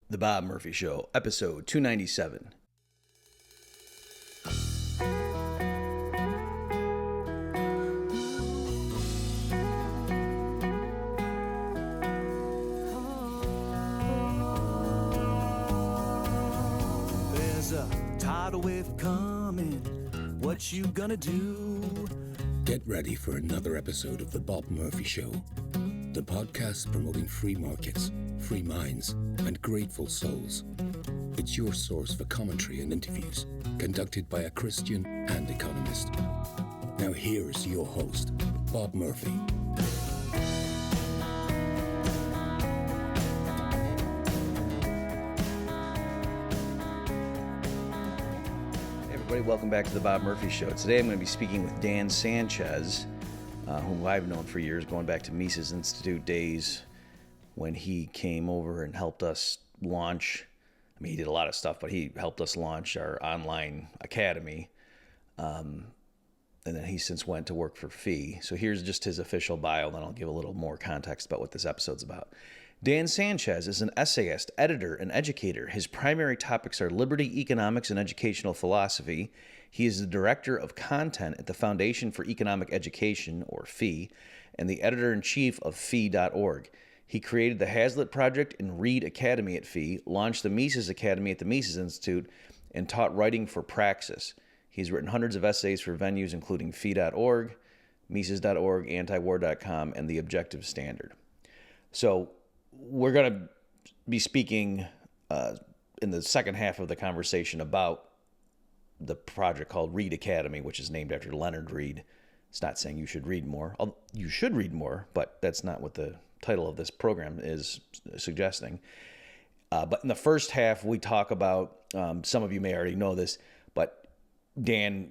The Bob Murphy Show, episode 297. There's a tidal wave coming. What you gonna do? Get ready for another episode of The Bob Murphy Show, the podcast promoting free markets, free minds, and grateful souls. It's your source for commentary and interviews conducted by a Christian and economist. Now here's your host, Bob Murphy. Hey everybody, welcome back to The Bob Murphy Show. Today I'm going to be speaking with Dan Sanchez, whom I've known for years, going back to Mises Institute days when he came over and helped us launch. I mean, he did a lot of stuff, but he helped us launch our online academy. And then he since went to work for Fee. So here's just his official bio, then I'll give a little more context about what this episode's about. Dan Sanchez is an essayist, editor, and educator. His primary topics are liberty, economics, and educational philosophy. He is the director of content at the Foundation for Economic Education, or Fee, and the editor-in-chief of Fee.org. He created the Hazlitt Project and Reed Academy at Fee, launched the Mises Academy at the Mises Institute, and taught writing for Praxis. He's written hundreds of essays for venues including Fee.org, Mises.org, Antiwar.com, and The Objective Standard. So we're going to be speaking in the second half of the conversation about the project called Reed Academy, which is named after Leonard Reed. It's not saying you should read more. You should read more, but that's not what the title of this program is suggesting. But in the first half, we talk about, some of you may already know this, but Dan,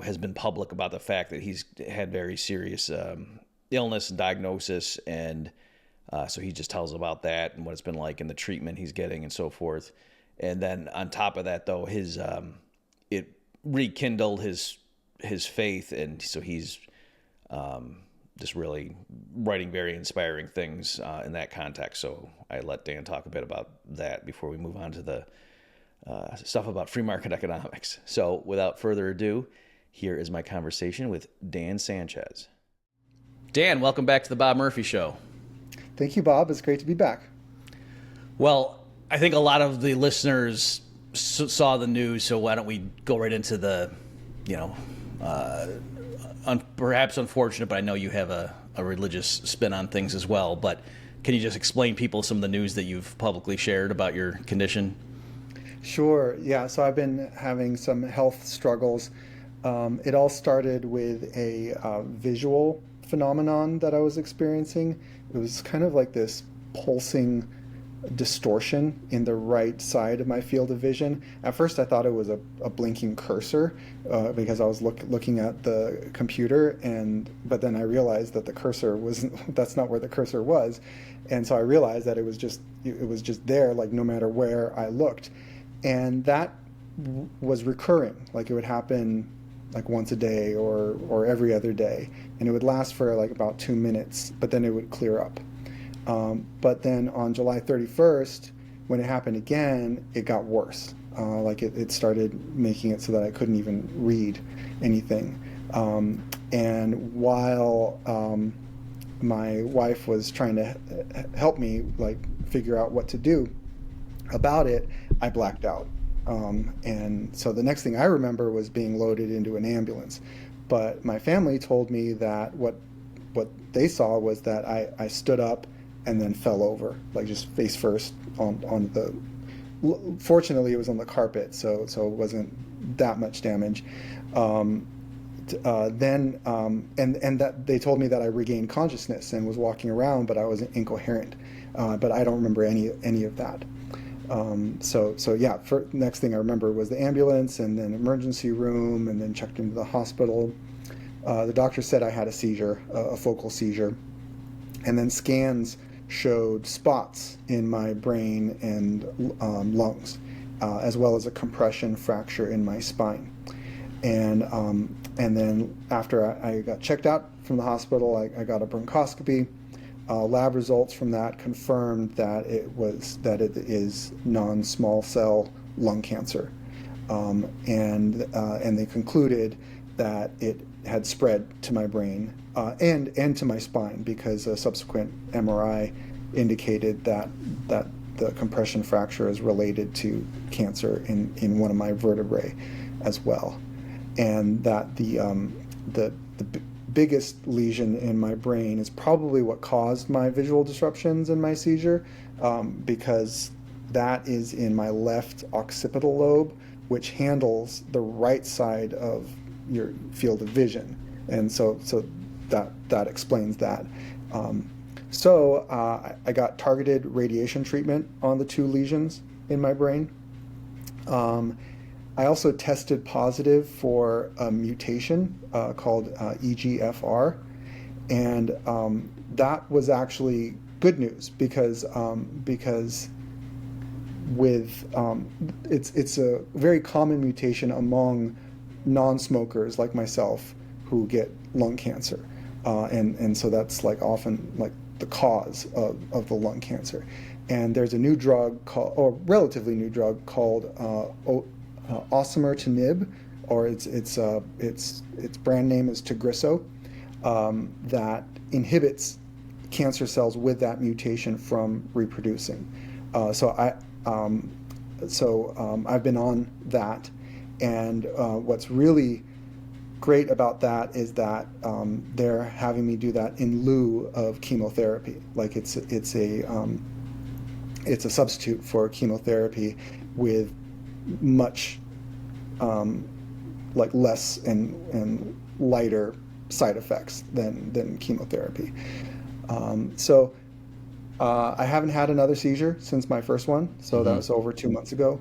has been public about the fact that he's had very serious illness and diagnosis, and so he just tells about that and what it's been like and the treatment he's getting and so forth. And then on top of that, though, his it rekindled his faith, and so he's just really writing very inspiring things in that context. So I let Dan talk a bit about that before we move on to the stuff about free market economics. So without further ado, here is my conversation with Dan Sanchez. Dan, welcome back to the Bob Murphy Show. Thank you, Bob. It's great to be back. Well, I think a lot of the listeners saw the news, so why don't we go right into the, perhaps unfortunate, but I know you have a religious spin on things as well, but can you just explain people some of the news that you've publicly shared about your condition? Sure. Yeah. So I've been having some health struggles. It all started with a visual phenomenon that I was experiencing. It was kind of like this pulsing distortion in the right side of my field of vision. At first I thought it was a blinking cursor because I was looking at the computer, but then I realized that the cursor that's not where the cursor was. And so I realized that it was just there, like no matter where I looked. And that was recurring. Like it would happen like once a day or every other day, and it would last for like about 2 minutes, but then it would clear up. But then on July 31st, when it happened again, it got worse. It started making it so that I couldn't even read anything. And while my wife was trying to help me figure out what to do about it, I blacked out. And so the next thing I remember was being loaded into an ambulance. But my family told me that what they saw was that I stood up and then fell over, just face first on the. Fortunately, it was on the carpet, so it wasn't that much damage. Then that they told me that I regained consciousness and was walking around, but I was incoherent. But I don't remember any of that. Next thing I remember was the ambulance and then emergency room and then checked into the hospital. The doctor said I had a seizure, a focal seizure, and then scans showed spots in my brain and lungs, as well as a compression fracture in my spine. And then after I got checked out from the hospital, I got a bronchoscopy. lab results from that confirmed that it is non-small cell lung cancer, and they concluded that it had spread to my brain and to my spine, because a subsequent MRI indicated that the compression fracture is related to cancer in one of my vertebrae as well, and that the biggest lesion in my brain is probably what caused my visual disruptions and my seizure, because that is in my left occipital lobe, which handles the right side of your field of vision, and so that explains that. I got targeted radiation treatment on the 2 lesions in my brain. I also tested positive for a mutation called EGFR, and that was actually good news, because it's a very common mutation among non-smokers like myself who get lung cancer, and so that's like often like the cause of the lung cancer. And there's a new drug or relatively new drug called osimertinib, or its brand name is Tagrisso, that inhibits cancer cells with that mutation from reproducing. So I've been on that, and what's really great about that is that they're having me do that in lieu of chemotherapy. Like it's a substitute for chemotherapy with much like less and lighter side effects than chemotherapy. I haven't had another seizure since my first one, so that was over 2 months ago.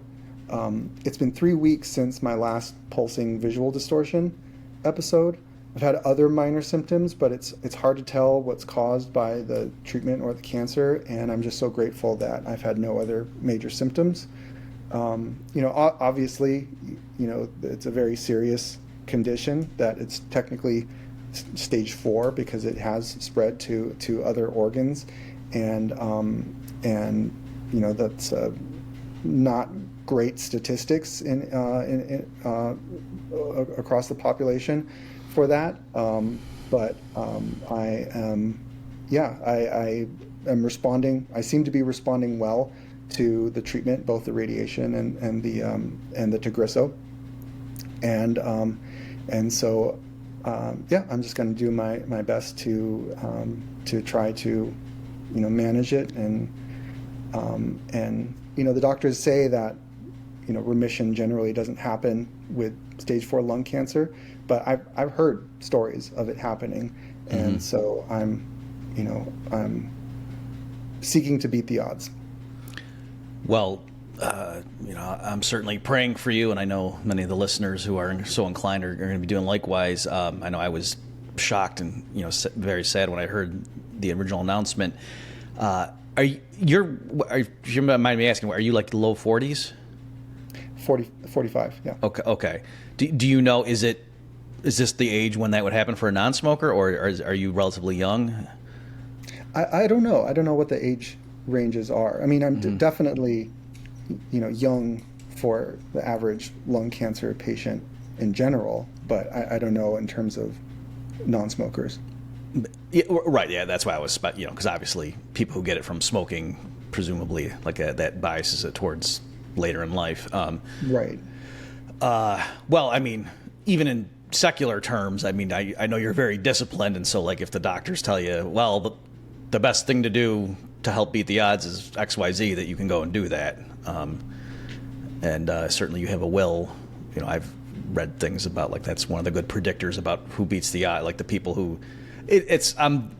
It's been 3 weeks since my last pulsing visual distortion episode. I've had other minor symptoms, but it's hard to tell what's caused by the treatment or the cancer, and I'm just so grateful that I've had no other major symptoms. Obviously, it's a very serious condition, that it's technically stage 4 because it has spread to other organs, and that's not great statistics in across the population for that. I am responding. I seem to be responding well to the treatment, both the radiation and the Tagrisso, and so I'm just going to do my best to try to manage it, and the doctors say that remission generally doesn't happen with stage 4 lung cancer, but I've heard stories of it happening, and so I'm seeking to beat the odds. Well, I'm certainly praying for you, and I know many of the listeners who are so inclined are going to be doing likewise. I know I was shocked and very sad when I heard the original announcement. If you mind me asking, are you like the low 40s? 45, yeah. Okay. Do you know, is this the age when that would happen for a non-smoker, or are you relatively young? I don't know. I don't know what the age ranges are. I mean, I'm definitely, young for the average lung cancer patient in general, but I don't know in terms of non-smokers. Yeah, right. Yeah, that's why I was, because obviously people who get it from smoking, presumably, that biases it towards later in life. Right. Well, I mean, even in secular terms, I mean, I know you're very disciplined, and so like if the doctors tell you, well, the best thing to do to help beat the odds is XYZ, that you can go and do that. And certainly you have a will. I've read things about that's one of the good predictors about who beats the odds, like the people who I'm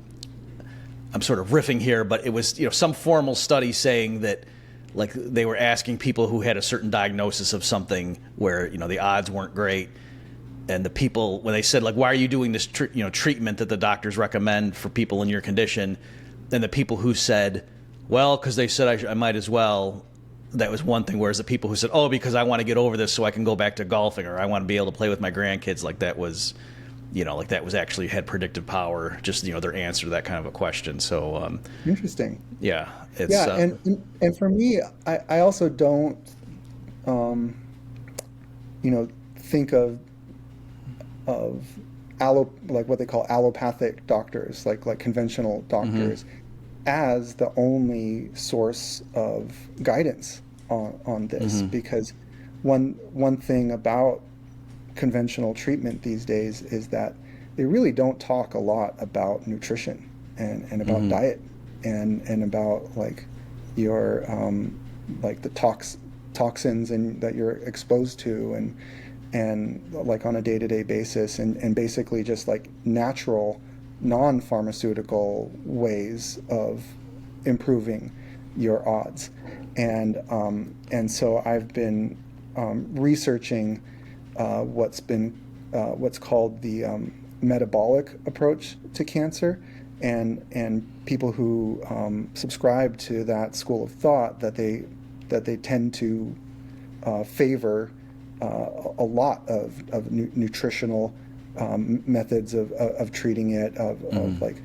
sort of riffing here, but it was some formal study saying that they were asking people who had a certain diagnosis of something where the odds weren't great, and the people, when they said why are you doing this treatment that the doctors recommend for people in your condition, and the people who said, well, because they said I might as well, that was one thing, whereas the people who said, oh, because I want to get over this so I can go back to golfing, or I want to be able to play with my grandkids, that was like that was actually had predictive power, just, their answer to that kind of a question. So, Interesting. yeah, it's, Yeah, and for me, I also don't, think of like what they call allopathic doctors, like conventional doctors, as the only source of guidance on this, because one thing about conventional treatment these days is that they really don't talk a lot about nutrition and about diet and about like your like the toxins and that you're exposed to and like on a day-to-day basis, and basically just like natural non-pharmaceutical ways of improving your odds. And so I've been researching what's called the metabolic approach to cancer, and people who subscribe to that school of thought, that they tend to favor a lot of nutritional methods of treating it, of like,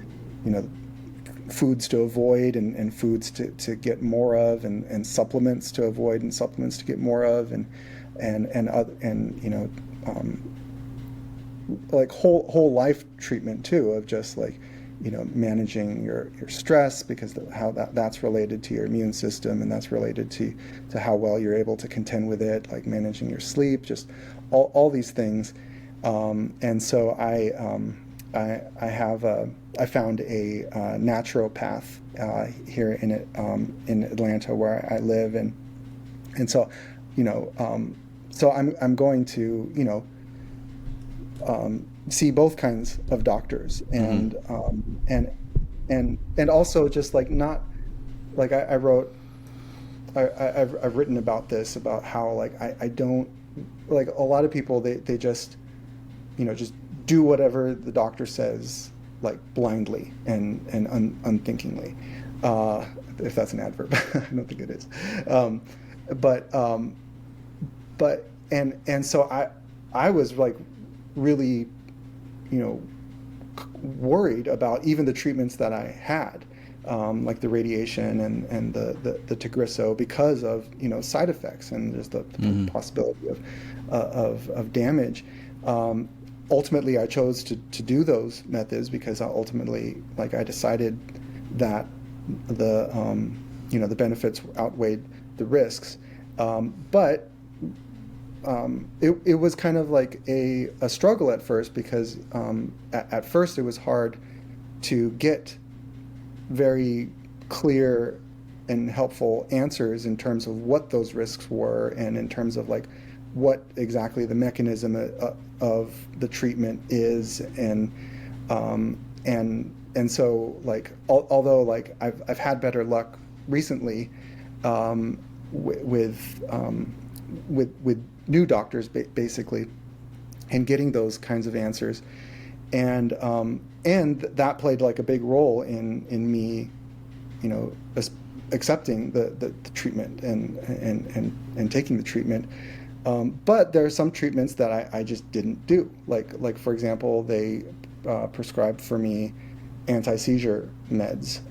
foods to avoid and foods to get more of, and supplements to avoid and supplements to get more of, and like whole life treatment too, of just like, managing your stress, because how that's related to your immune system, and that's related to how well you're able to contend with it, like managing your sleep, just all these things. And so I found a naturopath here in Atlanta, where I live, and so so I'm going to see both kinds of doctors, and also just like, not like I've written about this, about how like I don't like, a lot of people, they just just do whatever the doctor says, like blindly and unthinkingly, if that's an adverb. I don't think it is. And so I was like really worried about even the treatments that I had, like the radiation and the Tagrisso, because of side effects and just the possibility of damage. Ultimately, I chose to do those methods because ultimately, like, I decided that the benefits outweighed the risks. But it was kind of like a struggle at first, because at first it was hard to get very clear and helpful answers in terms of what those risks were, and in terms of like what exactly the mechanism of the treatment is, and so like, although like I've had better luck recently with new doctors, basically, and getting those kinds of answers, and that played like a big role in me, accepting the treatment and taking the treatment. But there are some treatments that I just didn't do. Like for example, they prescribed for me anti-seizure meds,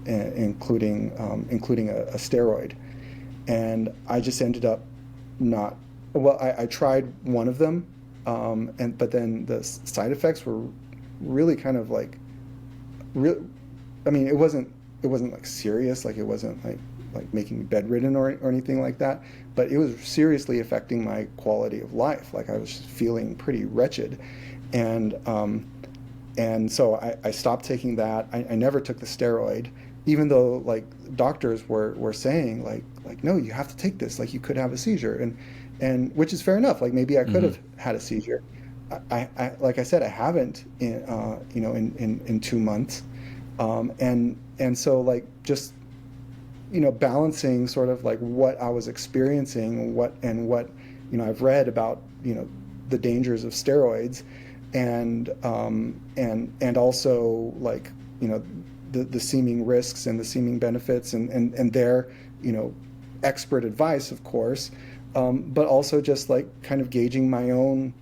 including a steroid, and I just ended up not. Well, I tried one of them, but then the side effects were really kind of like real. I mean, it wasn't like serious, like it wasn't like making me bedridden or anything like that, but it was seriously affecting my quality of life. Like, I was just feeling pretty wretched, and so I stopped taking that. I never took the steroid, even though like doctors were saying like no, you have to take this, like you could have a seizure, and which is fair enough. Like, maybe I could have had a seizure. I like I said, I haven't in 2 months, and so like just balancing sort of like what I was experiencing, what I've read about the dangers of steroids, and also like the seeming risks and the seeming benefits, and their expert advice, of course, but also just like kind of gauging my own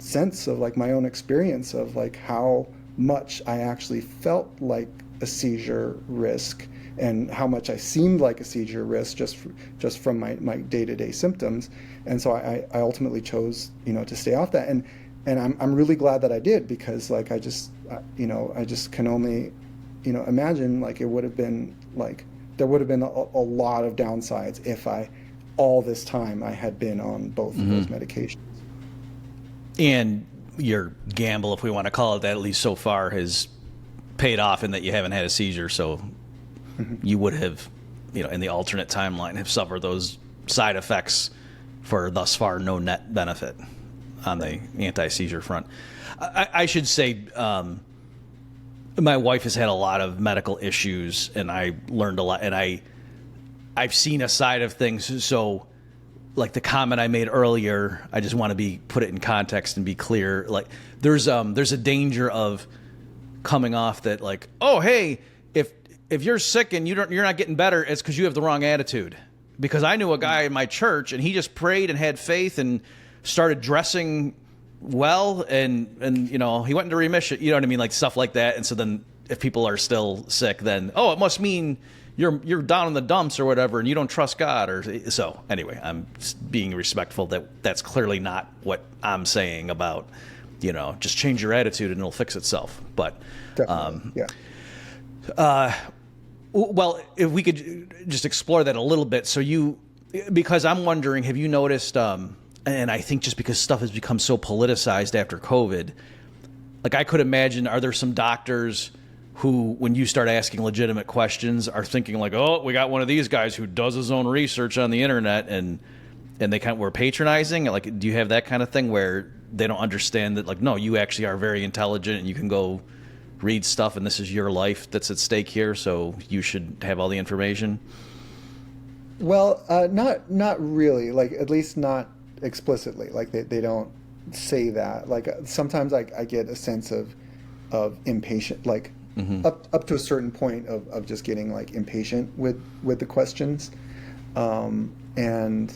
sense of like my own experience of like how much I actually felt like a seizure risk and how much I seemed like a seizure risk just from my day-to-day symptoms. And so I ultimately chose, to stay off that. And I'm really glad that I did, because like I just can only, imagine like it would have been like there would have been a lot of downsides if all this time I had been on both of those medications. And your gamble, if we want to call it that, at least so far, has paid off in that you haven't had a seizure. So you would have, in the alternate timeline, have suffered those side effects for thus far no net benefit on the anti-seizure front. I should say, my wife has had a lot of medical issues, and I learned a lot, and I've seen a side of things. So like the comment I made earlier, I just want to put it in context and be clear. Like there's a danger of coming off that like, oh, hey, if you're sick and you're not getting better, it's because you have the wrong attitude. Because I knew a guy in my church, and he just prayed and had faith and started dressing well, and he went into remission. You know what I mean? Like stuff like that. And so then if people are still sick, then, oh, it must mean you're down in the dumps or whatever, and you don't trust God. Or so anyway, I'm being respectful that that's clearly not what I'm saying about, just change your attitude and it'll fix itself. But well, if we could just explore that a little bit. So because I'm wondering, have you noticed, and I think just because stuff has become so politicized after COVID, like I could imagine, are there some doctors who, when you start asking legitimate questions, are thinking like, oh, we got one of these guys who does his own research on the internet, and they kind of were patronizing? Like, do you have that kind of thing where they don't understand that, like, no, you actually are very intelligent and you can go read stuff, and this is your life that's at stake here, so you should have all the information? Well, not really. Like, at least not explicitly. Like they don't say that. Like sometimes I get a sense of impatient, like up to a certain point of just getting like impatient with the questions, and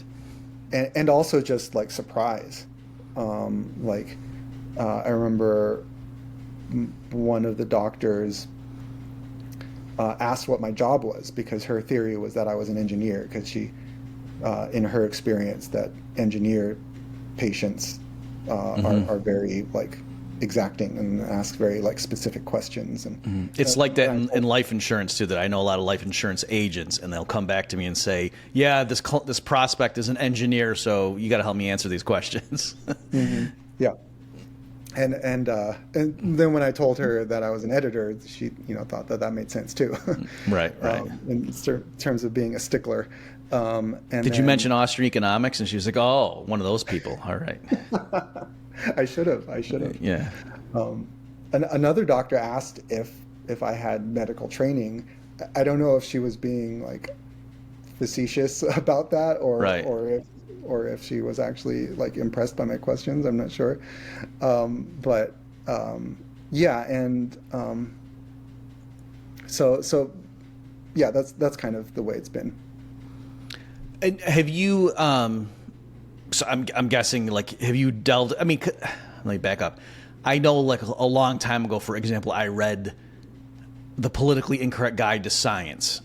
also just like surprise. I remember one of the doctors asked what my job was, because her theory was that I was an engineer, because she, in her experience, that engineer patients are very like exacting and ask very like specific questions. And it's like that in life insurance too, that I know a lot of life insurance agents, and they'll come back to me and say, yeah, this prospect is an engineer, so you got to help me answer these questions. Yeah. And then when I told her that I was an editor, she thought that made sense too. Right. In terms of being a stickler. Did you mention Austrian economics? And she was like, "Oh, one of those people." All right. I should have. Yeah. Another doctor asked if I had medical training. I don't know if she was being like facetious about that, or if she was actually like impressed by my questions. I'm not sure. So yeah, that's kind of the way it's been. And have you? So I'm guessing, like, have you delved? I mean, let me back up. I know, like, a long time ago, for example, I read The Politically Incorrect Guide to Science,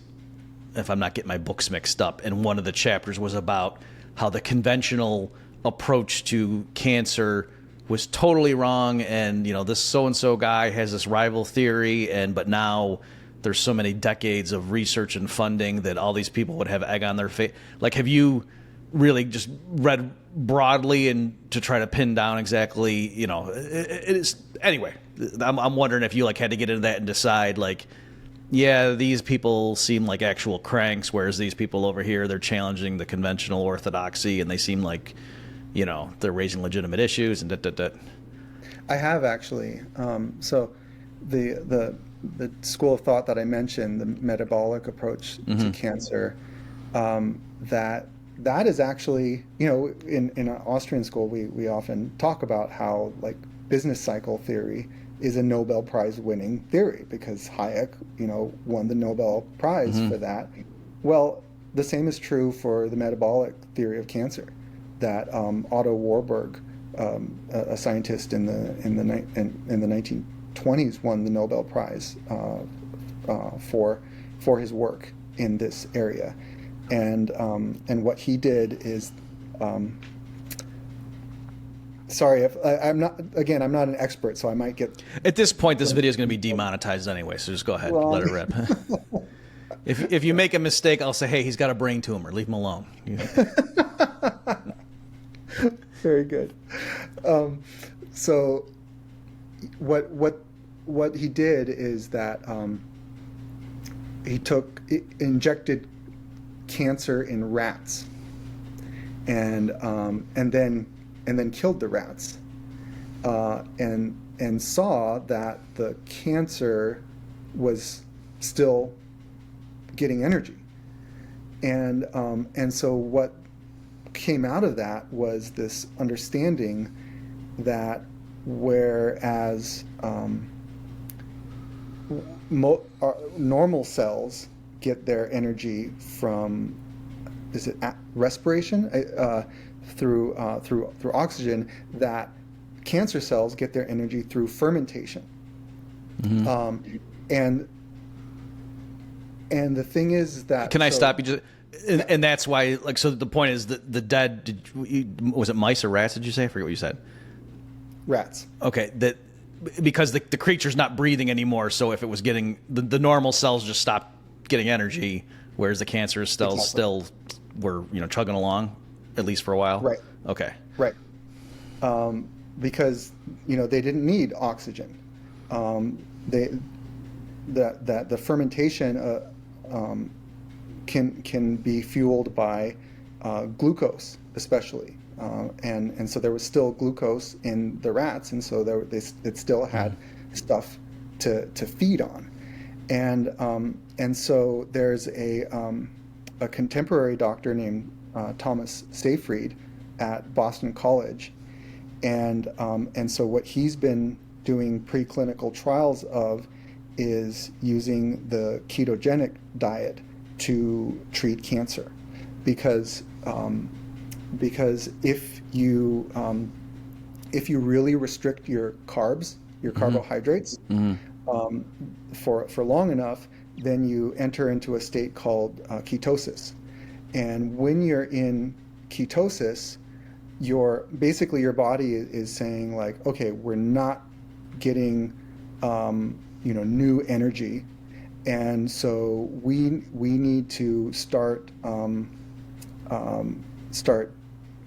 if I'm not getting my books mixed up, and one of the chapters was about how the conventional approach to cancer was totally wrong, and this so-and-so guy has this rival theory, but now there's so many decades of research and funding that all these people would have egg on their face. Like, have you really just read broadly and to try to pin down exactly, it is, anyway, I'm wondering if you like had to get into that and decide, like, yeah, these people seem like actual cranks, whereas these people over here, they're challenging the conventional orthodoxy, and they seem like, they're raising legitimate issues and I have actually. So the school of thought that I mentioned, the metabolic approach to cancer, that is actually, in an Austrian school, we often talk about how like business cycle theory is a Nobel Prize winning theory, because Hayek, won the Nobel Prize for that. Well, the same is true for the metabolic theory of cancer that Otto Warburg a scientist in the 1920s, won the Nobel Prize for his work in this area, and what he did is. Sorry, if I'm not an expert, so I might get. At this point, this video is going to be demonetized anyway, so just go ahead, let it rip. If you make a mistake, I'll say, hey, he's got a brain tumor. Leave him alone. Very good. So, what he did is that he injected cancer in rats, and then killed the rats, and saw that the cancer was still getting energy, and so what came out of that was this understanding that whereas normal cells get their energy from respiration through oxygen, that cancer cells get their energy through fermentation. Mm-hmm. And the thing is that... Can I stop you? And that's why, like, so the point is that the dead, was it mice or rats, did you say? I forget what you said. Rats. Okay, because the creature's not breathing anymore, so if it was getting... The normal cells just stopped getting energy, whereas the cancer cells still were, chugging along, at least for a while? Right. Okay. Right. Because, they didn't need oxygen. The fermentation can be fueled by glucose, especially, and so there was still glucose in the rats, and so it still had stuff to feed on, and so there's a contemporary doctor named Thomas Seyfried at Boston College, and so what he's been doing preclinical trials of is using the ketogenic diet to treat cancer, because if you really restrict your carbs, your carbohydrates, for long enough, then you enter into a state called ketosis. And when you're in ketosis, your body is saying, like, okay, we're not getting new energy, and so we need to start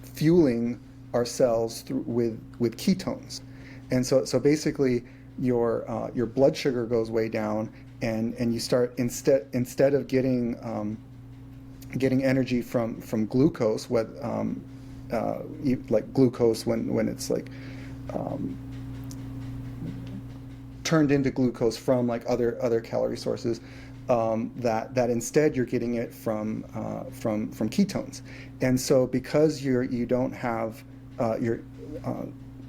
fueling our cells with ketones, and so basically your blood sugar goes way down, and you start instead of getting energy from glucose, like glucose when it's like turned into glucose from like other calorie sources, that instead you're getting it from ketones. And so because you don't have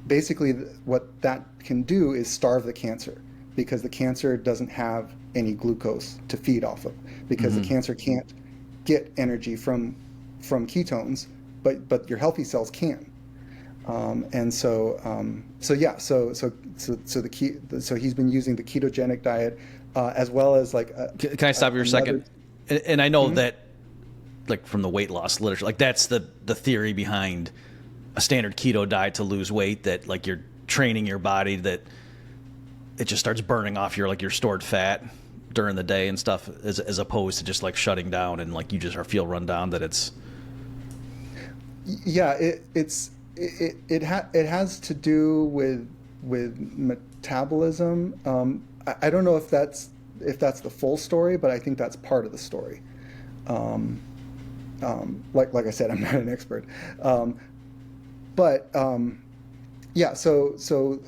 basically what that can do is starve the cancer, because the cancer doesn't have any glucose to feed off of, because the cancer can't get energy from ketones, but your healthy cells can. And so he's been using the ketogenic diet, as well as like. Can I stop you for a second? And I know that, like, from the weight loss literature, like that's the theory behind a standard keto diet to lose weight, that like you're training your body that it just starts burning off your stored fat during the day and stuff, as opposed to just like shutting down and like you just feel run down, that it's. Yeah, it has to do with metabolism. I don't know if that's the full story, but I think that's part of the story. Like I said, I'm not an expert, but yeah. So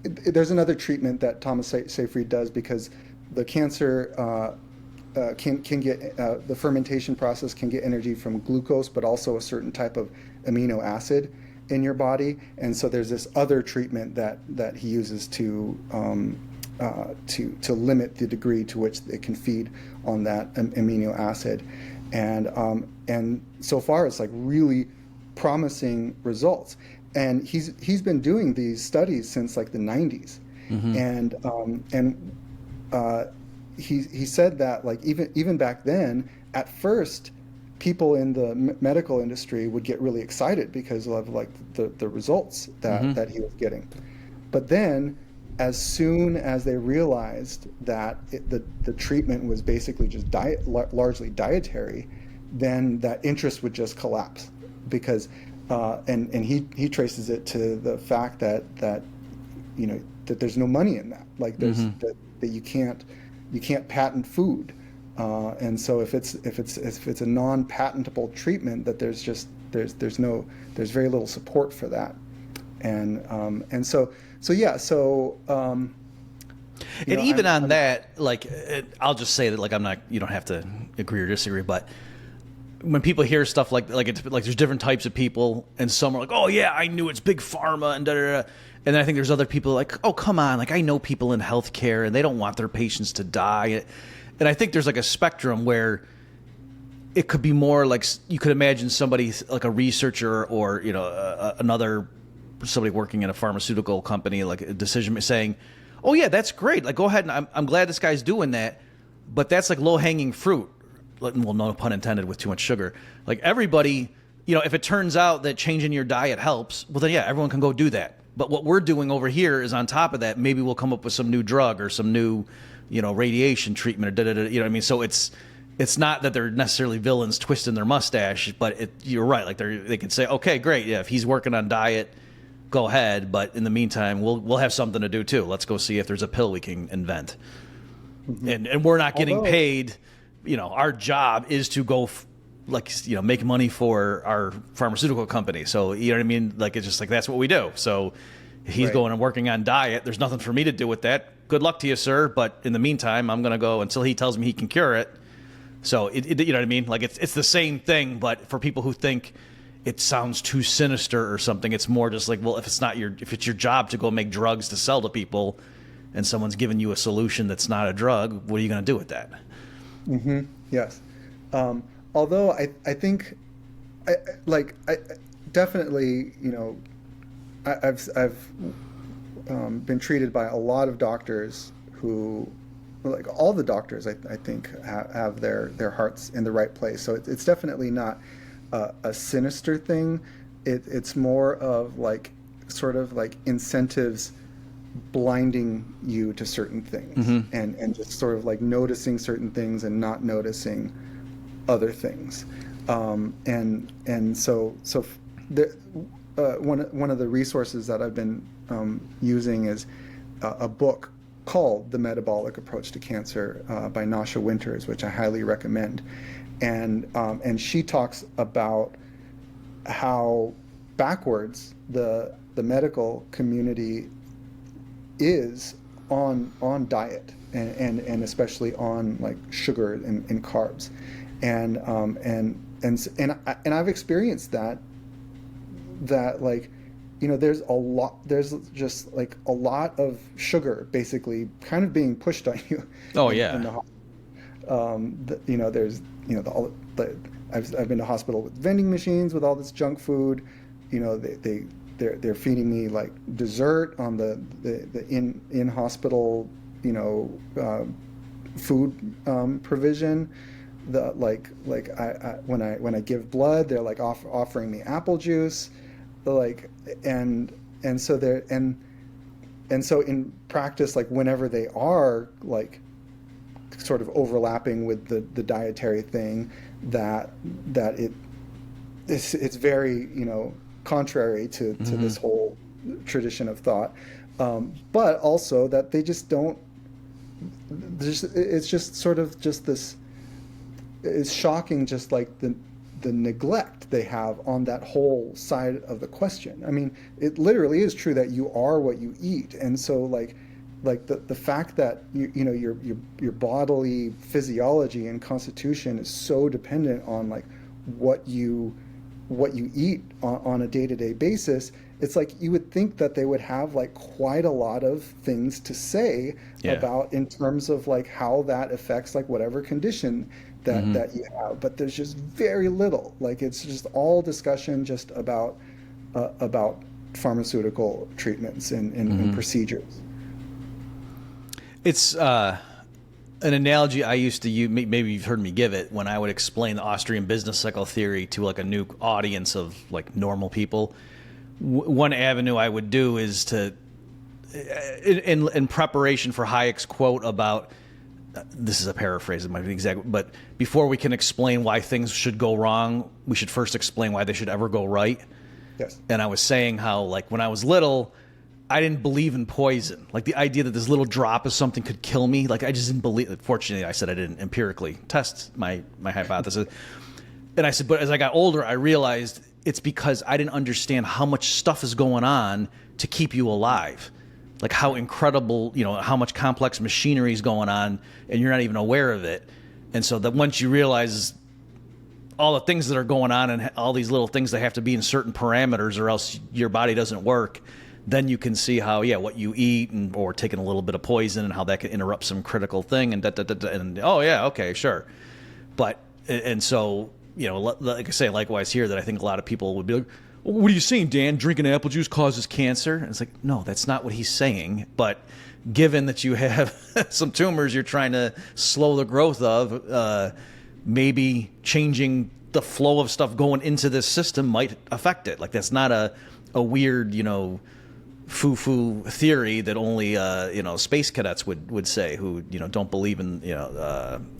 there's another treatment that Thomas Seyfried does, because the cancer can get the fermentation process can get energy from glucose, but also a certain type of amino acid in your body, and so there's this other treatment that he uses to limit the degree to which it can feed on that amino acid, and so far it's like really promising results. and he's been doing these studies since like the 90s. And he said that like even back then, at first, people in the medical industry would get really excited because of like the results that he was getting. But then, as soon as they realized that the treatment was basically just largely dietary, then that interest would just collapse, because and he traces it to the fact that you know that there's no money in that, like there's that you can't patent food, and so if it's a non-patentable treatment, that there's very little support for that, and so even on that, like, I'll just say that, like, I'm not, you don't have to agree or disagree, but when people hear stuff like it's like there's different types of people, and some are like, oh yeah, I knew it's big pharma and da da da, and then I think there's other people like, oh come on, like I know people in healthcare and they don't want their patients to die, and I think there's like a spectrum where it could be more like, you could imagine somebody like a researcher or somebody working in a pharmaceutical company, like a decision saying, oh yeah, that's great, like go ahead, and I'm glad this guy's doing that, but that's like low hanging fruit. Well, no pun intended, with too much sugar. Like everybody, if it turns out that changing your diet helps, well then yeah, everyone can go do that. But what we're doing over here is on top of that, maybe we'll come up with some new drug or some new, radiation treatment or you know what I mean? So it's not that they're necessarily villains twisting their mustache, but you're right. Like they could say, okay, great, yeah, if he's working on diet, go ahead. But in the meantime, we'll have something to do too. Let's go see if there's a pill we can invent. And we're not getting paid. Our job is to go make money for our pharmaceutical company. So, you know what I mean? Like, it's just like, that's what we do. So if he's going and working on diet, there's nothing for me to do with that. Good luck to you, sir. But in the meantime, I'm going to go until he tells me he can cure it. So you know what I mean? Like, it's the same thing, but for people who think it sounds too sinister or something, it's more just like, well, if it's your job to go make drugs to sell to people, and someone's giving you a solution that's not a drug, what are you going to do with that? Yes. Although I think I definitely, I've been treated by a lot of doctors who, like all the doctors, I think have their hearts in the right place. So it's definitely not a sinister thing. It's more of like sort of like incentives blinding you to certain things, and just sort of like noticing certain things and not noticing other things, and so one of the resources that I've been using is a book called The Metabolic Approach to Cancer by Nasha Winters, which I highly recommend, and she talks about how backwards the medical community is on diet, and especially on like sugar and carbs, and I've experienced that like, there's just like a lot of sugar basically kind of being pushed on you. Oh yeah. There's I've been to hospital with vending machines with all this junk food. They're feeding me like dessert on the in hospital food provision. When I give blood, they're like offering me apple juice, like and so in practice, like whenever they are like sort of overlapping with the dietary thing, it's very contrary to this whole tradition of thought, but also that they just don't. It's just sort of just this. It's shocking, just like the neglect they have on that whole side of the question. I mean, it literally is true that you are what you eat, and so like the fact that your bodily physiology and constitution is so dependent on like what you eat on a day-to-day basis. It's like you would think that they would have like quite a lot of things to say about in terms of like how that affects like whatever condition that you have, but there's just very little. Like it's just all discussion just about pharmaceutical treatments and procedures. It's an analogy I used to use, maybe you've heard me give it, when I would explain the Austrian business cycle theory to like a new audience of like normal people. One avenue I would do is to, in preparation for Hayek's quote about, this is a paraphrase, it might be exact, but before we can explain why things should go wrong, we should first explain why they should ever go right. Yes. And I was saying how, like, when I was little, I didn't believe in poison. Like, the idea that this little drop of something could kill me, like, I just didn't believe it. Fortunately, I said I didn't empirically test my hypothesis. And I said, but as I got older, I realized it's because I didn't understand how much stuff is going on to keep you alive. Like, how incredible, how much complex machinery is going on, and you're not even aware of it. And so that once you realize all the things that are going on and all these little things that have to be in certain parameters or else your body doesn't work, then you can see how, what you eat or taking a little bit of poison and how that can interrupt some critical thing and oh yeah, okay, sure. But, and so, like I say, likewise here, that I think a lot of people would be like, what are you saying, Dan? Drinking apple juice causes cancer? And it's like, no, that's not what he's saying. But given that you have some tumors you're trying to slow the growth of, maybe changing the flow of stuff going into this system might affect it. Like, that's not a weird, foo-foo theory that only, space cadets would say who, don't believe in,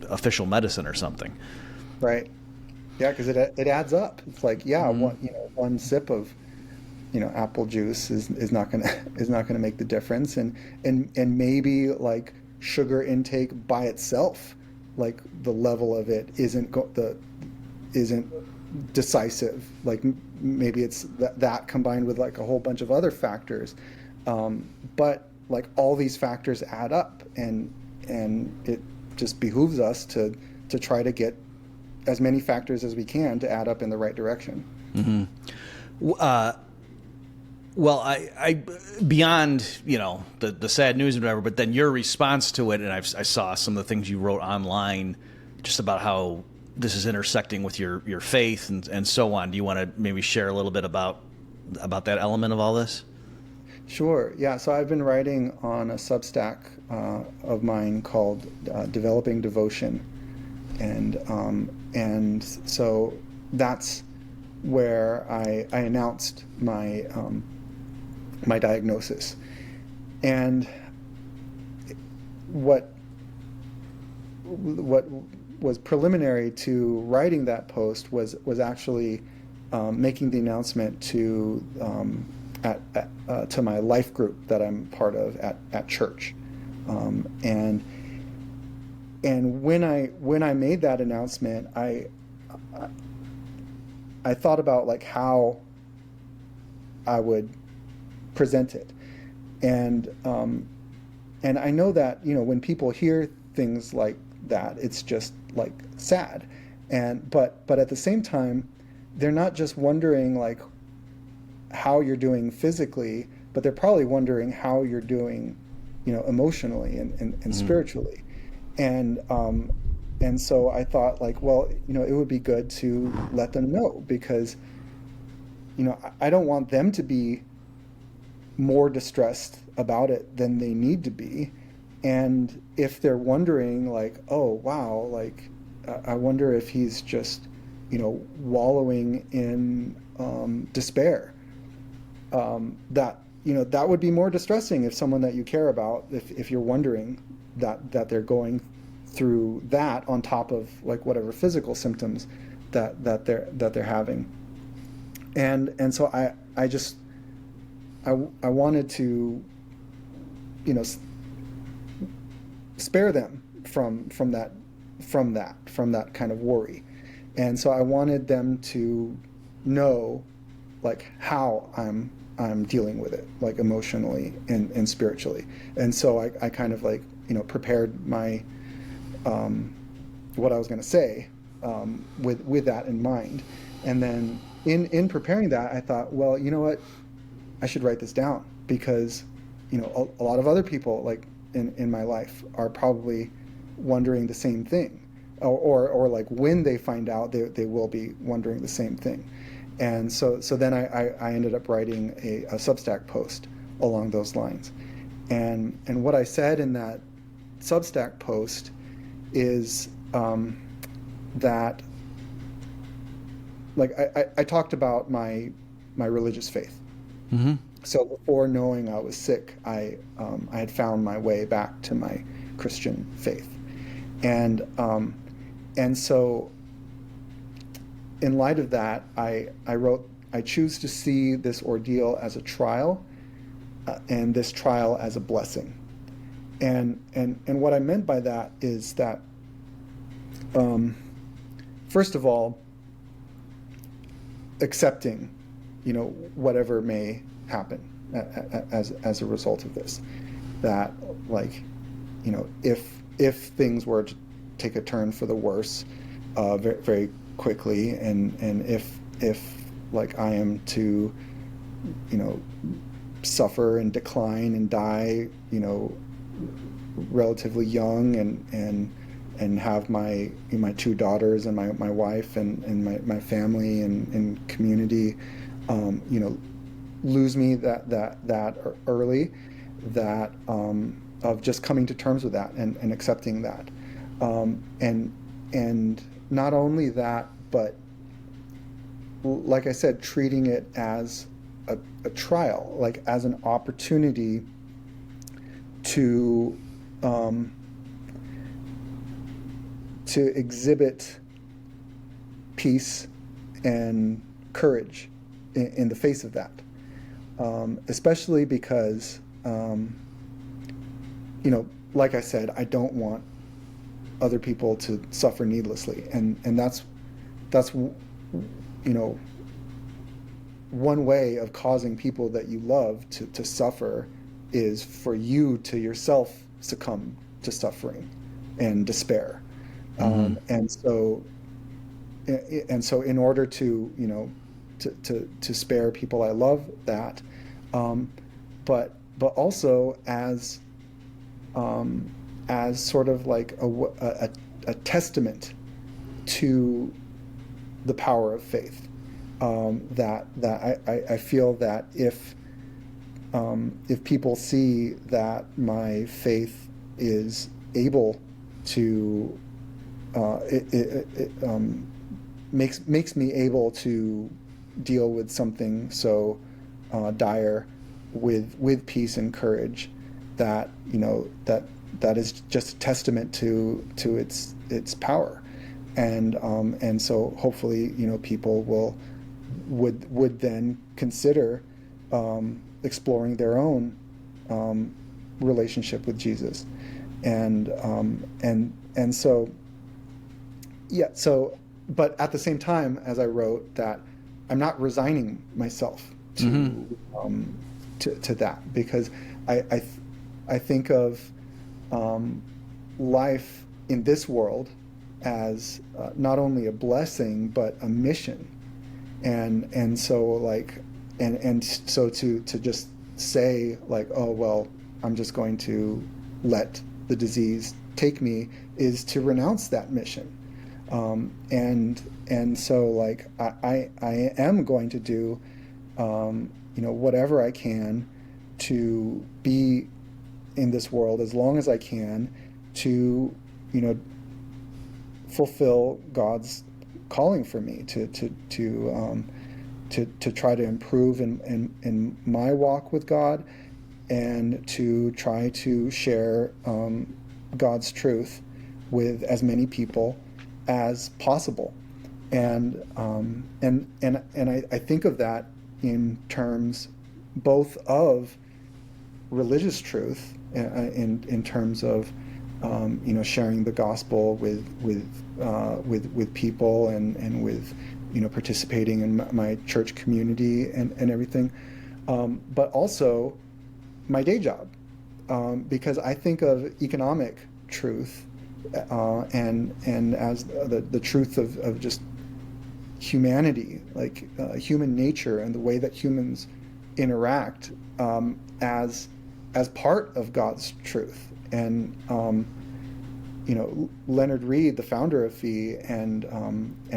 official medicine or something. Right. Yeah, because it adds up. It's like, one sip of, apple juice is not gonna make the difference, and maybe like sugar intake by itself, like the level of it isn't decisive. Like maybe it's that combined with like a whole bunch of other factors, but like all these factors add up, and it just behooves us to try to get as many factors as we can to add up in the right direction. Mm-hmm. Well, I beyond, the sad news and whatever, but then your response to it, and I saw some of the things you wrote online just about how this is intersecting with your faith and so on. Do you want to maybe share a little bit about that element of all this? Sure. Yeah. So I've been writing on a Substack of mine called Developing Devotion. And so that's where I announced my my diagnosis. And what was preliminary to writing that post was actually making the announcement to to my life group that I'm part of at church, and when I made that announcement, I thought about like how I would present it, and I know that when people hear things like that, it's just like sad, but at the same time, they're not just wondering like how you're doing physically, but they're probably wondering how you're doing, emotionally and spiritually. And so I thought like, well, it would be good to let them know, because, I don't want them to be more distressed about it than they need to be. And if they're wondering like, oh, wow, like, I wonder if he's just, wallowing in despair, that would be more distressing if someone that you care about, if you're wondering that they're going through that on top of like whatever physical symptoms that they're having, and so I wanted to spare them from that kind of worry, and so I wanted them to know like how I'm dealing with it, like emotionally and spiritually. And so I kind of like prepared my what I was going to say with that in mind. And then in preparing that, I thought, well, you know what, I should write this down, because a lot of other people like in my life are probably wondering the same thing, or like when they find out, they will be wondering the same thing. And so then I ended up writing a Substack post along those lines. And what I said in that Substack post is that, like, I talked about my religious faith. Mm-hmm. So before knowing I was sick, I had found my way back to my Christian faith. And so in light of that, I wrote, I choose to see this ordeal as a trial, and this trial as a blessing. And what I meant by that is that, first of all, accepting, whatever may happen as a result of this, that, like, if things were to take a turn for the worse very, very quickly, and if like I am to suffer and decline and die relatively young, and have my two daughters and my wife and my family and community lose me that early, that of just coming to terms with that and accepting that, and not only that, but, like I said, treating it as a trial, like as an opportunity to exhibit peace and courage in the face of that, especially because, like I said, I don't want other people to suffer needlessly, and that's one way of causing people that you love to suffer is for you to yourself succumb to suffering and despair. Mm-hmm. And so in order to to spare people I love, that, but also as sort of like a testament to the power of faith, that I feel that if people see that my faith is able to, it makes me able to deal with something so dire with peace and courage, that that is just a testament to its power, and so hopefully people would then consider exploring their own relationship with Jesus, and so yeah. So, but at the same time, as I wrote, that I'm not resigning myself to Mm-hmm. To that, because I think of life in this world as not only a blessing but a mission, and so like and so to just say like, oh well, I'm just going to let the disease take me, is to renounce that mission, and so like I am going to do whatever I can to be in this world as long as I can to fulfill God's calling for me to try to improve in my walk with God, and to try to share God's truth with as many people as possible, and I think of that in terms both of religious truth, in terms of sharing the gospel with people, and with participating in my church community and everything, but also my day job, because I think of economic truth and as the truth of just humanity, like human nature and the way that humans interact, as part of God's truth, and Leonard Reed, the founder of FEE, and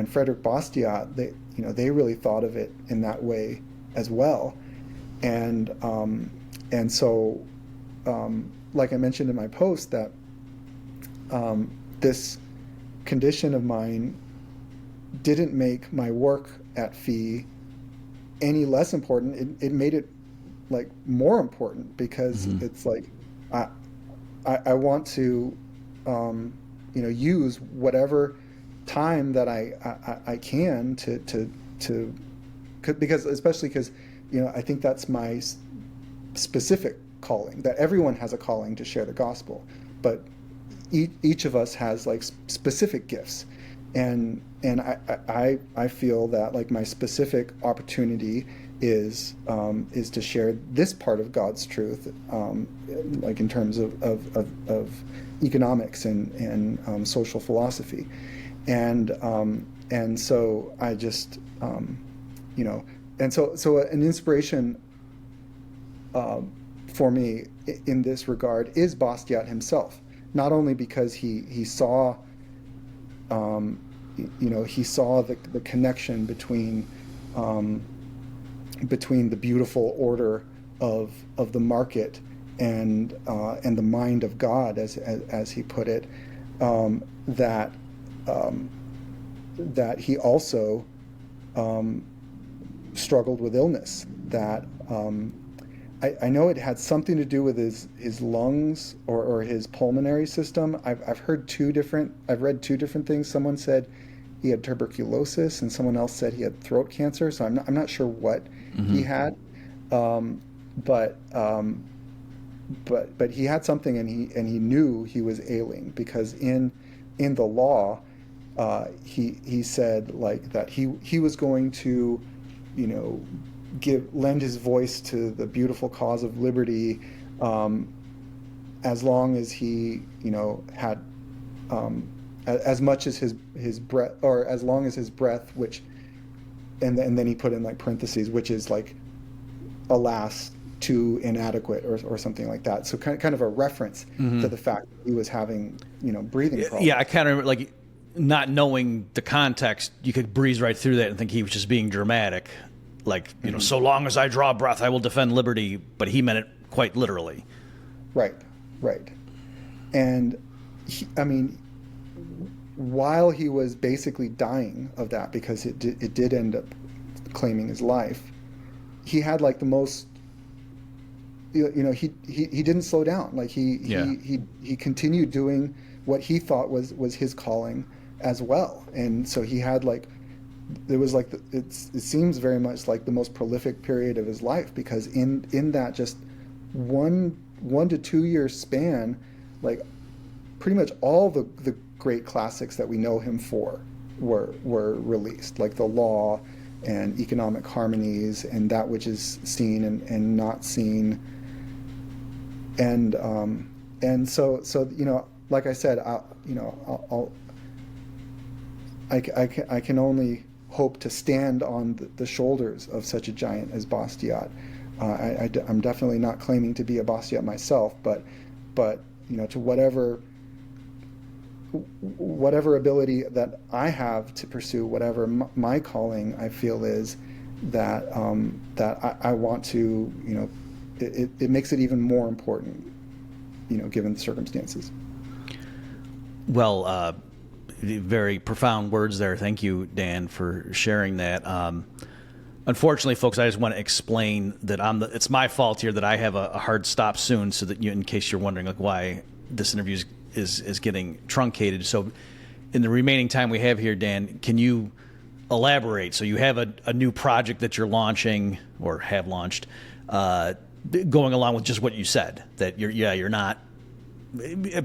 Frederick Bastiat, they really thought of it in that way as well. And so, like I mentioned in my post, that this condition of mine didn't make my work at FEE any less important. It made it like more important, because it's like I want to use whatever time that I can to because I think that's my specific calling, that everyone has a calling to share the gospel, but each of us has like specific gifts, and I feel that like my specific opportunity is to share this part of God's truth, like in terms of economics and social philosophy, and so I just and so an inspiration for me in this regard is Bastiat himself, not only because he saw he saw the connection between the beautiful order of the market and the mind of God, as he put it, that he also struggled with illness. That I know it had something to do with his lungs or his pulmonary system. I've read two different things. Someone said he had tuberculosis, and someone else said he had throat cancer. So I'm not sure what he had, but he had something, and he knew he was ailing, because in the law, he said like that he was going to lend his voice to the beautiful cause of liberty, as long as he had as much as his breath, or as long as his breath, which, and then he put in like parentheses, which is like, alas, too inadequate, or something like that. So kind of a reference to the fact that he was having breathing problems. Yeah, I kind of remember, like, not knowing the context, you could breeze right through that and think he was just being dramatic. Like, so long as I draw breath, I will defend liberty. But he meant it quite literally. Right. And while he was basically dying of that, because it did end up claiming his life, he had like the most, he didn't slow down. Like he continued doing what he thought was his calling as well. And so he had like, it was like it seems very much like the most prolific period of his life, because in that just 1 to 2 year span, like pretty much all the great classics that we know him for were released, like the Law and Economic Harmonies and That Which Is Seen and Not Seen, and so like I said, I can only hope to stand on the shoulders of such a giant as Bastiat. I'm definitely not claiming to be a Bastiat myself, but to whatever ability that I have to pursue whatever my calling I feel is, that I want to, it makes it even more important, given the circumstances. Well, very profound words there. Thank you, Dan, for sharing that. Unfortunately, folks, I just want to explain that it's my fault here that I have a hard stop soon, so that in case you're wondering like why this interview is getting truncated. So in the remaining time we have here, Dan, can you elaborate? So you have a new project that you're launching or have launched, going along with just what you said, that you're not,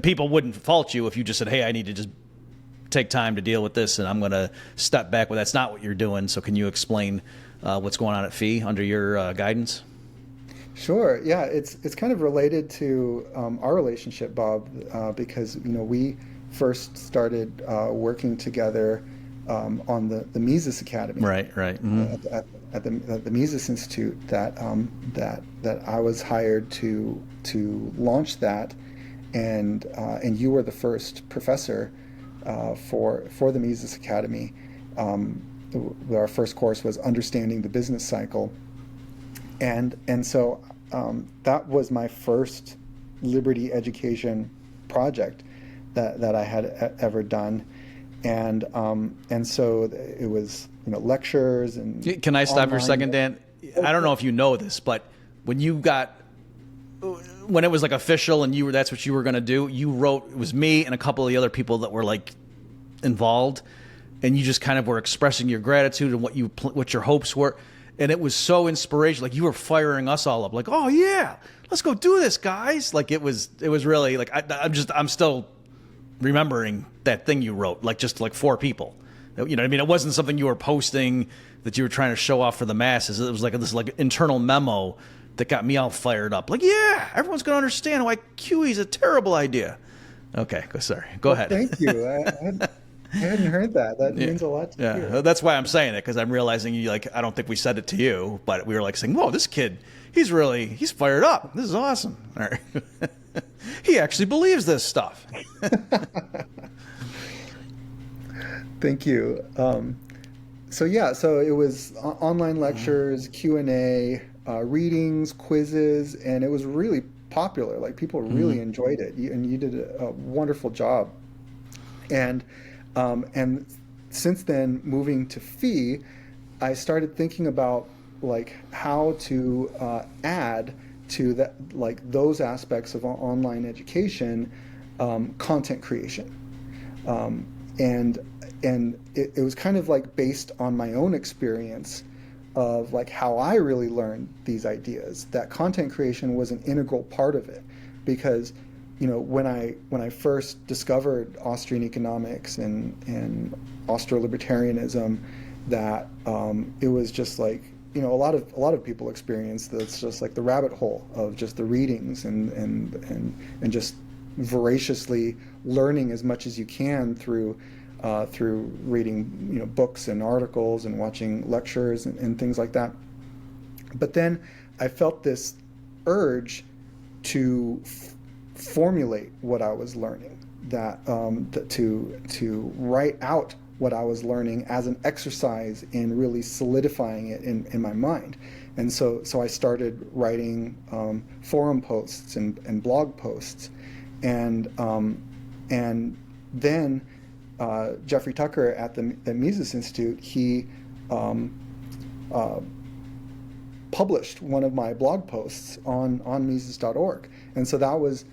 people wouldn't fault you if you just said, hey, I need to just take time to deal with this and I'm going to step back. Well, that's not what you're doing. So can you explain what's going on at FEE under your guidance? Sure. Yeah, it's kind of related to our relationship, Bob, because we first started working together on the Mises Academy. Right. Mm-hmm. At the Mises Institute, that I was hired to launch that, and you were the first professor for the Mises Academy. Our first course was Understanding the Business Cycle, and so that was my first liberty education project that I had ever done, and so it was lectures and. Can I stop for a second, Dan? I don't know if you know this, but when it was like official and that's what you were going to do, you wrote, it was me and a couple of the other people that were like involved, and you just kind of were expressing your gratitude and what your hopes were. And it was so inspirational. Like, you were firing us all up, like, oh yeah, let's go do this, guys. Like, it was really like, I'm still remembering that thing you wrote, like just like 4 people. You know what I mean? It wasn't something you were posting that you were trying to show off for the masses. It was like this like internal memo that got me all fired up. Like, yeah, everyone's going to understand why QE is a terrible idea. Okay, sorry. Go ahead. Thank you. I hadn't heard that. That means a lot to hear. That's why I'm saying it, because I'm realizing I don't think we said it to you, but we were like saying, whoa, this kid, he's fired up. This is awesome. All right. He actually believes this stuff. Thank you. So it was online lectures, Q&A, readings, quizzes, and it was really popular. Like, people really enjoyed it, and you did a wonderful job. And since then, moving to FEE, I started thinking about like how to add to that, like those aspects of online education, content creation, and it was kind of like based on my own experience of like how I really learned these ideas, that content creation was an integral part of it. Because when I first discovered Austrian economics and Austro-libertarianism, that it was just like, a lot of people experience that's just like the rabbit hole of just the readings and just voraciously learning as much as you can through reading books and articles and watching lectures and things like that. But then I felt this urge to formulate what I was learning, to write out what I was learning as an exercise in really solidifying it in my mind. And so I started writing forum posts and blog posts, and then Jeffrey Tucker at the Mises Institute, he published one of my blog posts on Mises.org, and so that was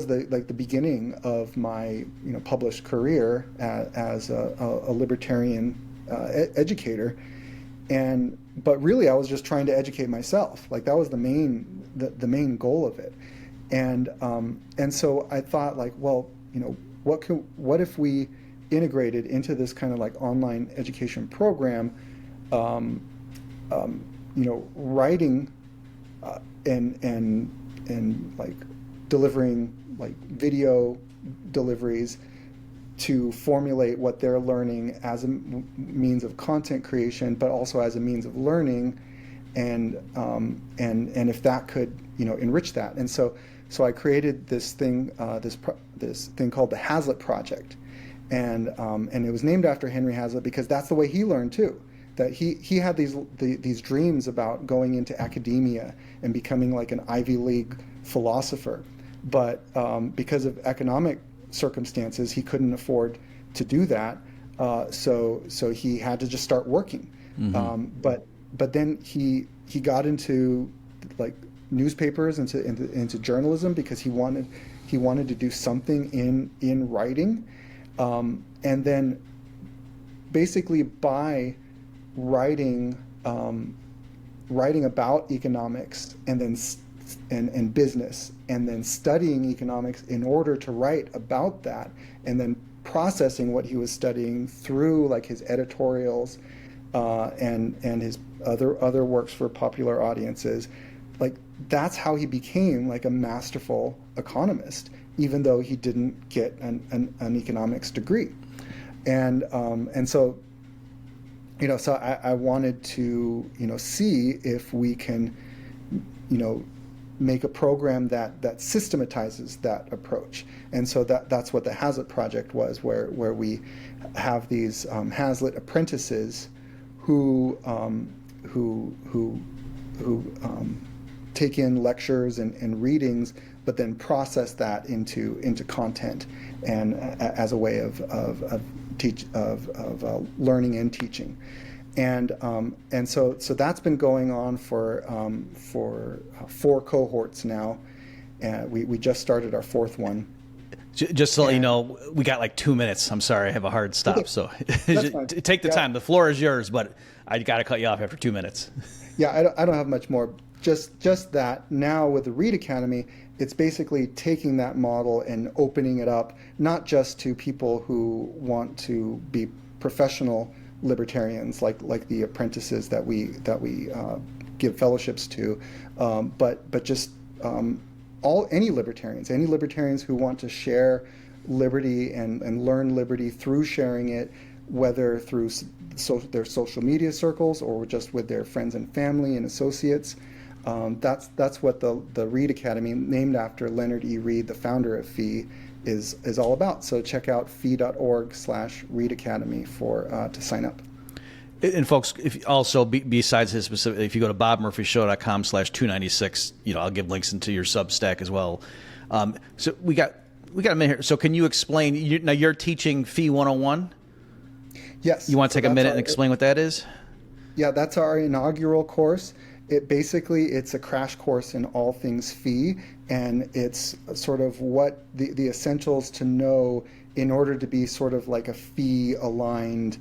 the beginning of my published career as a libertarian educator. But really, I was just trying to educate myself. Like, that was the main goal of it. And so I thought, like, well, what if we integrated into this kind of like online education program, writing and like delivering like video deliveries to formulate what they're learning as a means of content creation, but also as a means of learning, and if that could enrich that. And so I created this thing this thing called the Hazlitt Project, and it was named after Henry Hazlitt because that's the way he learned too. That he had these dreams about going into academia and becoming like an Ivy League philosopher, but because of economic circumstances, he couldn't afford to do that. So he had to just start working. Mm-hmm. But then he got into like newspapers, into journalism, because he wanted to do something in writing, and then basically by writing about economics and business, and then studying economics in order to write about that, and then processing what he was studying through like his editorials and his other works for popular audiences. Like, that's how he became like a masterful economist, even though he didn't get an economics degree. And so I wanted to see if we can make a program that systematizes that approach. And so that's what the Hazlitt Project was, where we have these Hazlitt apprentices who take in lectures and readings, but then process that into content and as a way of learning and teaching. And so that's been going on for 4 cohorts now, and we just started our 4th one. Just to let you know, we got like 2 minutes. I'm sorry, I have a hard stop, Okay. so That's take the time. The floor is yours, but I got to cut you off after 2 minutes. Yeah, I don't have much more. Just that now with the Reed Academy, it's basically taking that model and opening it up, not just to people who want to be professional libertarians like the apprentices that we give fellowships to, but just any libertarians who want to share liberty and learn liberty through sharing it, whether through their social media circles or just with their friends and family and associates. That's what the Reed Academy, named after Leonard E. Reed, the founder of FEE, is all about. So check out fee.org/Reed Academy to sign up. And folks, if also besides his specific, if you go to bobmurphyshow.com/296, I'll give links into your Substack as well. So we got a minute here. So can you explain? Now you're teaching FEE 101. Yes. You want to take a minute and explain what that is? Yeah, that's our inaugural course. It's a crash course in all things FEE, and it's sort of what the essentials to know in order to be sort of like a FEE aligned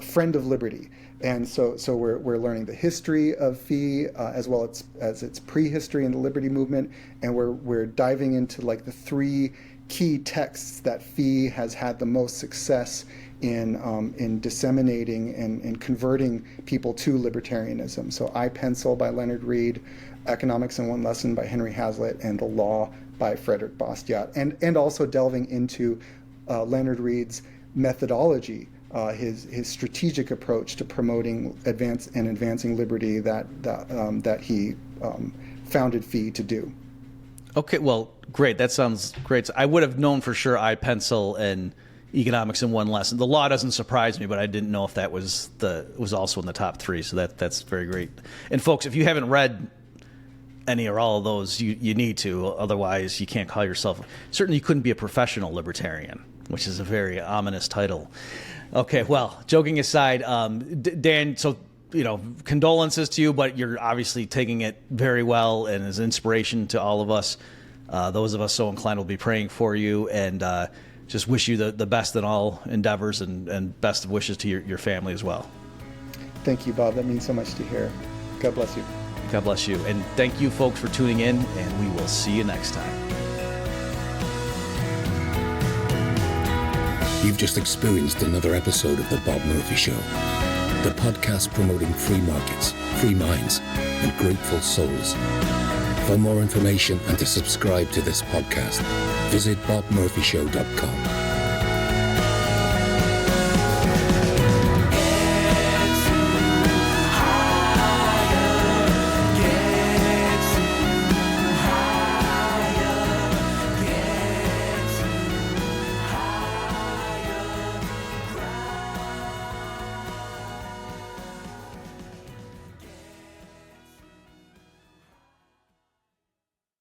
friend of liberty. And so we're learning the history of FEE as well as its prehistory in the liberty movement, and we're diving into like the 3 key texts that FEE has had the most success in disseminating and converting people to libertarianism. So I Pencil by Leonard Reed, Economics in One Lesson by Henry Hazlitt, and The Law by Frederick Bastiat. And also delving into Leonard Reed's methodology, his strategic approach to promoting advancing liberty that he founded FEE to do. Okay, well, great. That sounds great. I would have known for sure I Pencil and Economics in One Lesson. The Law doesn't surprise me, but I didn't know if that was also in the top 3. So that's very great. And folks, if you haven't read any or all of those, you need to. Otherwise, you can't call yourself. Certainly, you couldn't be a professional libertarian, which is a very ominous title. Okay, well, joking aside, Dan. So condolences to you, but you're obviously taking it very well, and as inspiration to all of us. Those of us so inclined will be praying for you, and just wish you the best in all endeavors, and best of wishes to your family as well. Thank you, Bob. That means so much to hear. God bless you. God bless you. And thank you, folks, for tuning in, and we will see you next time. You've just experienced another episode of The Bob Murphy Show, the podcast promoting free markets, free minds, and grateful souls. For more information and to subscribe to this podcast, visit bobmurphyshow.com.